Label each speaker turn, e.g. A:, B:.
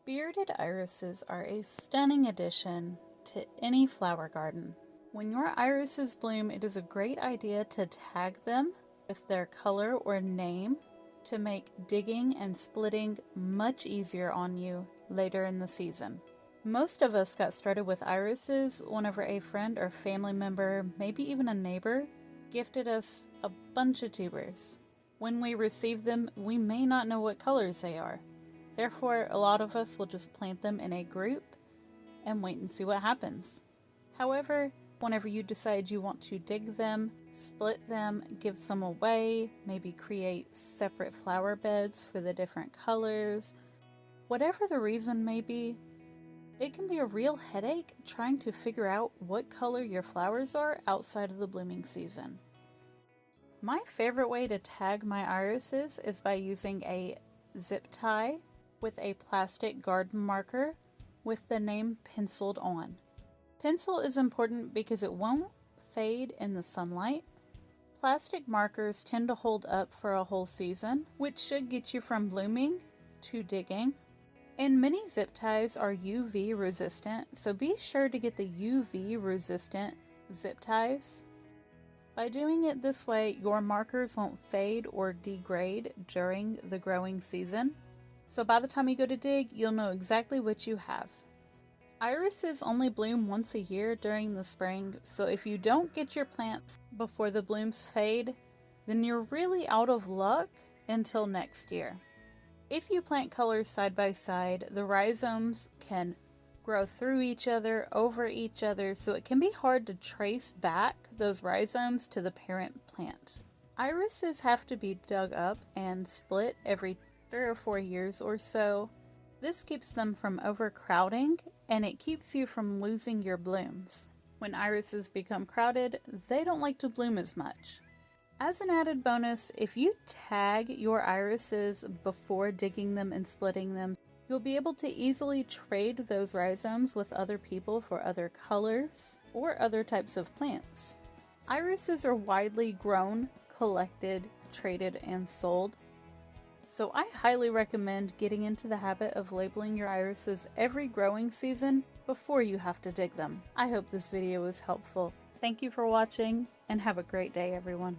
A: Bearded irises are a stunning addition to any flower garden. When your irises bloom, it is a great idea to tag them with their color or name to make digging and splitting much easier on you later in the season. Most of us got started with irises whenever a friend or family member, maybe even a neighbor, gifted us a bunch of tubers. When we receive them, we may not know what colors they are. Therefore, a lot of us will just plant them in a group and wait and see what happens. However, whenever you decide you want to dig them, split them, give some away, maybe create separate flower beds for the different colors, whatever the reason may be, it can be a real headache trying to figure out what color your flowers are outside of the blooming season. My favorite way to tag my irises is by using a zip tie with a plastic garden marker with the name penciled on. Pencil is important because it won't fade in the sunlight. Plastic markers tend to hold up for a whole season, which should get you from blooming to digging. And many zip ties are UV resistant, so be sure to get the UV resistant zip ties. By doing it this way, your markers won't fade or degrade during the growing season. So by the time you go to dig, you'll know exactly what you have. Irises only bloom once a year during the spring, so if you don't get your plants before the blooms fade, then you're really out of luck until next year. If you plant colors side by side, the rhizomes can grow through each other, over each other, so it can be hard to trace back those rhizomes to the parent plant. Irises have to be dug up and split every 3 or 4 years or so. This keeps them from overcrowding and it keeps you from losing your blooms. When irises become crowded, they don't like to bloom as much. As an added bonus, if you tag your irises before digging them and splitting them, you'll be able to easily trade those rhizomes with other people for other colors or other types of plants. Irises are widely grown, collected, traded, and sold. So I highly recommend getting into the habit of labeling your irises every growing season before you have to dig them. I hope this video was helpful. Thank you for watching and have a great day, everyone.